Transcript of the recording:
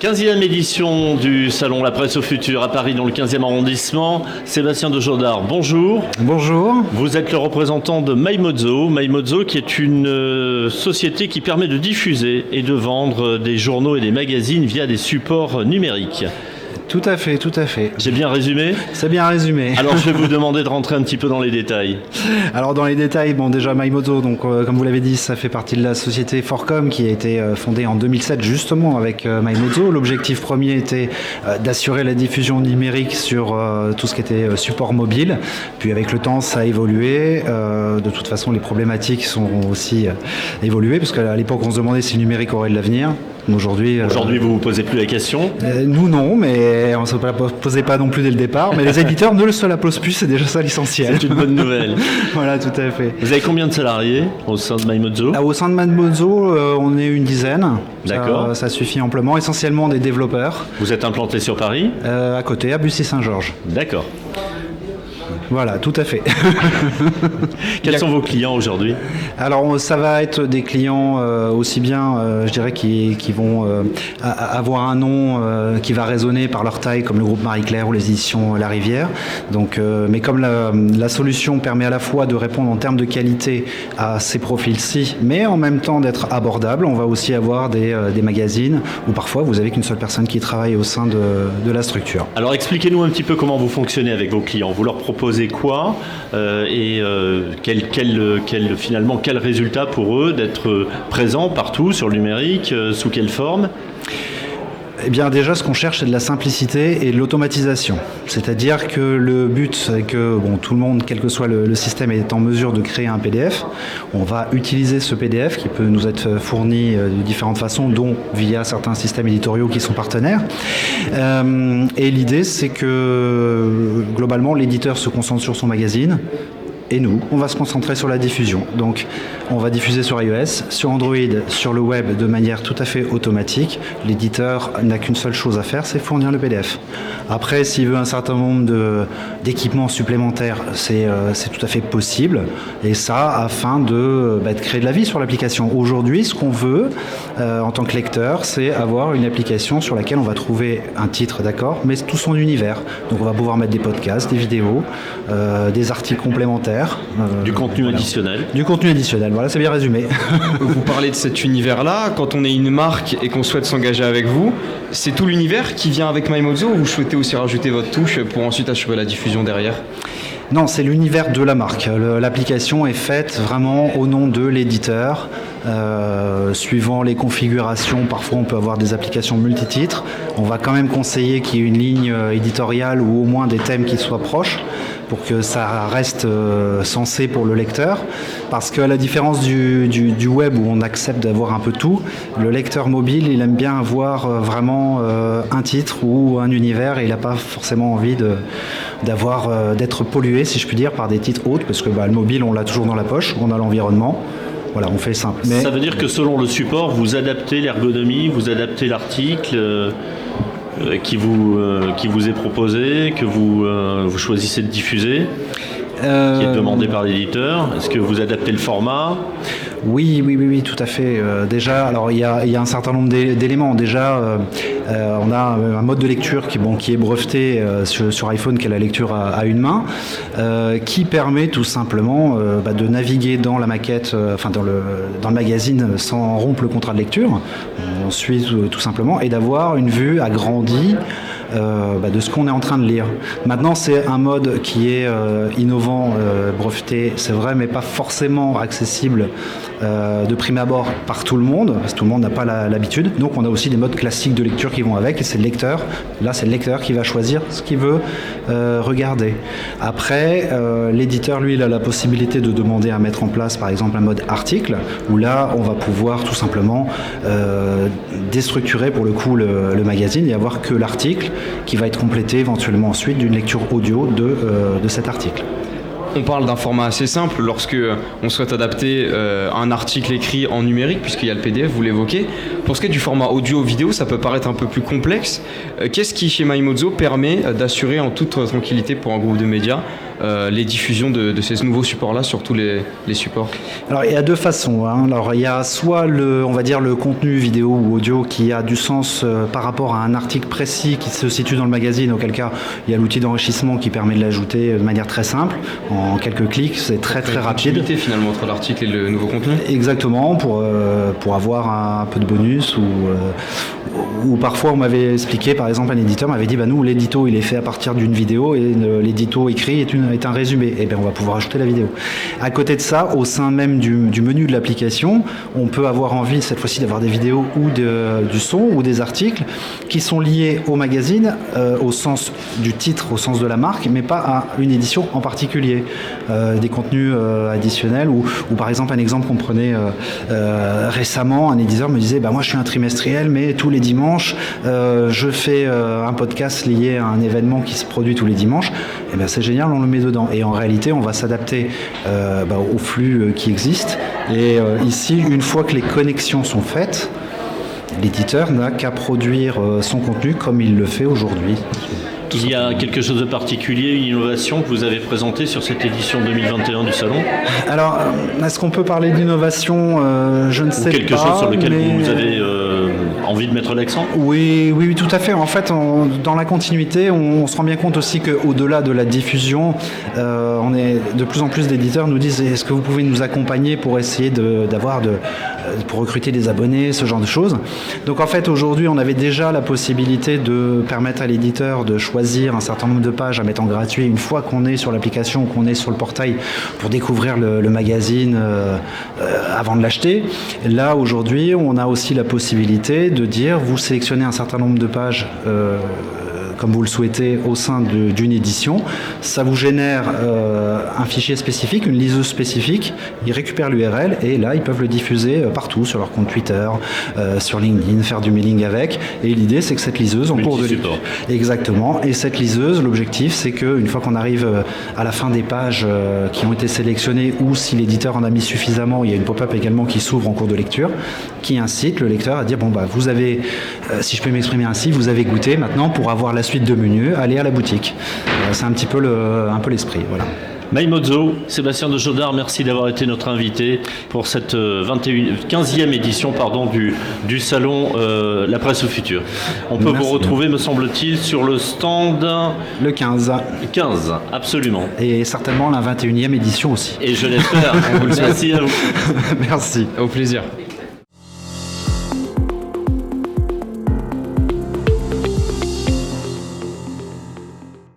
15e édition du Salon La Presse au Futur à Paris dans le 15e arrondissement. Sébastien de Jodard, bonjour. Bonjour. Vous êtes le représentant de MyMozo. MyMozo qui est une société qui permet de diffuser et de vendre des journaux et des magazines via des supports numériques. Tout à fait, tout à fait. J'ai bien résumé ? C'est bien résumé. Alors je vais vous demander de rentrer un petit peu dans les détails. Alors dans les détails, déjà MyMozo, donc comme vous l'avez dit, ça fait partie de la société Forcom qui a été fondée en 2007 justement avec MyMozo. L'objectif premier était d'assurer la diffusion numérique sur tout ce qui était support mobile. Puis avec le temps, ça a évolué. De toute façon, les problématiques sont aussi évoluées parce qu'à l'époque, on se demandait si le numérique aurait de l'avenir. Aujourd'hui, vous ne vous posez plus la question ? Nous non, mais on ne se posait pas non plus dès le départ. Mais les éditeurs ne se la posent plus, c'est déjà ça l'essentiel. C'est une bonne nouvelle. Voilà, tout à fait. Vous avez combien de salariés au sein de MyMozo ? Au sein de MyMozo, on est une dizaine. D'accord. Ça suffit amplement, essentiellement des développeurs. Vous êtes implanté sur Paris ? À côté, à Bussy-Saint-Georges. D'accord. Voilà, tout à fait. Quels sont vos clients aujourd'hui ? Alors, ça va être des clients aussi bien, je dirais, qui vont avoir un nom qui va résonner par leur taille, comme le groupe Marie-Claire ou les éditions La Rivière. Donc, mais comme la solution permet à la fois de répondre en termes de qualité à ces profils-ci, mais en même temps d'être abordable, on va aussi avoir des magazines où parfois vous avez qu'une seule personne qui travaille au sein de la structure. Alors, expliquez-nous un petit peu comment vous fonctionnez avec vos clients. Vous leur proposez quoi finalement quel résultat pour eux d'être présents partout sur le numérique, sous quelle forme ? Eh bien déjà, ce qu'on cherche, c'est de la simplicité et de l'automatisation. C'est-à-dire que le but, c'est que tout le monde, quel que soit le système, est en mesure de créer un PDF. On va utiliser ce PDF qui peut nous être fourni de différentes façons, dont via certains systèmes éditoriaux qui sont partenaires. Et l'idée, c'est que globalement, l'éditeur se concentre sur son magazine. Et nous, on va se concentrer sur la diffusion. Donc, on va diffuser sur iOS, sur Android, sur le web de manière tout à fait automatique. L'éditeur n'a qu'une seule chose à faire, c'est fournir le PDF. Après, s'il veut un certain nombre d'équipements supplémentaires, c'est tout à fait possible. Et ça, afin de créer de la vie sur l'application. Aujourd'hui, ce qu'on veut, en tant que lecteur, c'est avoir une application sur laquelle on va trouver un titre, d'accord, mais tout son univers. Donc, on va pouvoir mettre des podcasts, des vidéos, des articles complémentaires. Du contenu additionnel. Du contenu additionnel, voilà, c'est bien résumé. Vous parlez de cet univers-là, quand on est une marque et qu'on souhaite s'engager avec vous, c'est tout l'univers qui vient avec MyMozo ou vous souhaitez aussi rajouter votre touche pour ensuite assurer la diffusion derrière ? Non, c'est l'univers de la marque. L'application est faite vraiment au nom de l'éditeur. Suivant les configurations, parfois on peut avoir des applications multititres. On va quand même conseiller qu'il y ait une ligne éditoriale ou au moins des thèmes qui soient proches pour que ça reste sensé pour le lecteur. Parce qu'à la différence du web où on accepte d'avoir un peu tout, le lecteur mobile, il aime bien avoir vraiment un titre ou un univers et il n'a pas forcément envie d'être pollué, si je puis dire, par des titres autres, parce que le mobile, on l'a toujours dans la poche, on a l'environnement. Voilà, on fait simple. Mais ça veut dire que selon le support, vous adaptez l'ergonomie, vous adaptez l'article qui vous est proposé, que vous choisissez de diffuser, qui est demandé par l'éditeur. Est-ce que vous adaptez le format ? Oui, tout à fait. Déjà, alors il y a un certain nombre d'éléments. Déjà, on a un mode de lecture qui est breveté sur iPhone, qui est la lecture à une main, qui permet tout simplement de naviguer dans la maquette, dans le magazine sans rompre le contrat de lecture. On suit tout simplement et d'avoir une vue agrandie de ce qu'on est en train de lire. Maintenant, c'est un mode qui est innovant, breveté, c'est vrai, mais pas forcément accessible de prime abord par tout le monde, parce que tout le monde n'a pas l'habitude. Donc, on a aussi des modes classiques de lecture qui vont avec, et c'est le lecteur. Là, c'est le lecteur qui va choisir ce qu'il veut regarder. Après, l'éditeur, lui, il a la possibilité de demander à mettre en place, par exemple, un mode article, où là, on va pouvoir tout simplement déstructurer pour le coup le magazine et avoir que l'article qui va être complété éventuellement ensuite d'une lecture audio de cet article. On parle d'un format assez simple lorsque on souhaite adapter un article écrit en numérique, puisqu'il y a le PDF, vous l'évoquez. Pour ce qui est du format audio-vidéo, ça peut paraître un peu plus complexe. Qu'est-ce qui, chez MyMozo, permet d'assurer en toute tranquillité pour un groupe de médias les diffusions de ces nouveaux supports-là sur tous les supports? Alors il y a deux façons. Alors il y a soit on va dire le contenu vidéo ou audio qui a du sens par rapport à un article précis qui se situe dans le magazine, auquel cas il y a l'outil d'enrichissement qui permet de l'ajouter de manière très simple, en quelques clics, c'est très rapide. Limité finalement entre l'article et le nouveau contenu. Exactement, pour avoir un peu de bonus ou parfois on m'avait expliqué, par exemple un éditeur m'avait dit nous l'édito il est fait à partir d'une vidéo et l'édito écrit est un résumé, et bien on va pouvoir ajouter la vidéo. À côté de ça, au sein même du menu de l'application, on peut avoir envie cette fois-ci d'avoir des vidéos ou du son ou des articles qui sont liés au magazine au sens du titre, au sens de la marque, mais pas à une édition en particulier. Des contenus additionnels ou par exemple un exemple qu'on prenait récemment, un éditeur me disait moi je suis un trimestriel mais tous les dimanches je fais un podcast lié à un événement qui se produit tous les dimanches, et bien c'est génial, on le met dedans et en réalité on va s'adapter au flux qui existe et ici une fois que les connexions sont faites, l'éditeur n'a qu'à produire son contenu comme il le fait aujourd'hui. Il y a quelque chose de particulier, une innovation que vous avez présentée sur cette édition 2021 du Salon? Alors, est-ce qu'on peut parler d'innovation? Je ne sais pas. Quelque chose sur lequel vous avez envie de mettre l'accent? Oui, tout à fait. En fait, dans la continuité, on se rend bien compte aussi qu'au-delà de la diffusion, on est de plus en plus d'éditeurs nous disent est-ce que vous pouvez nous accompagner pour essayer pour recruter des abonnés, ce genre de choses. Donc en fait, aujourd'hui, on avait déjà la possibilité de permettre à l'éditeur de choisir un certain nombre de pages à mettre en gratuit une fois qu'on est sur l'application, qu'on est sur le portail pour découvrir le magazine avant de l'acheter. Là, aujourd'hui, on a aussi la possibilité de dire vous sélectionnez un certain nombre de pages comme vous le souhaitez au sein d'une édition, ça vous génère un fichier spécifique, une liseuse spécifique, ils récupèrent l'URL et là ils peuvent le diffuser partout sur leur compte Twitter, sur LinkedIn, faire du mailing avec, et l'idée c'est que cette liseuse en cours de support. Exactement, et cette liseuse, l'objectif c'est qu'une fois qu'on arrive à la fin des pages qui ont été sélectionnées ou si l'éditeur en a mis suffisamment, il y a une pop-up également qui s'ouvre en cours de lecture, qui incite le lecteur à dire vous avez, si je peux m'exprimer ainsi, vous avez goûté, maintenant pour avoir la suite de menus, allez à la boutique. C'est un petit peu l'esprit, voilà. Maimozo, Sébastien de Jodard, merci d'avoir été notre invité pour cette 15e édition du salon La Presse au Futur. On peut vous retrouver, me semble-t-il, sur le stand... Le 15. 15, absolument. Et certainement la 21e édition aussi. Et je l'espère. Merci à vous. Merci. Au plaisir.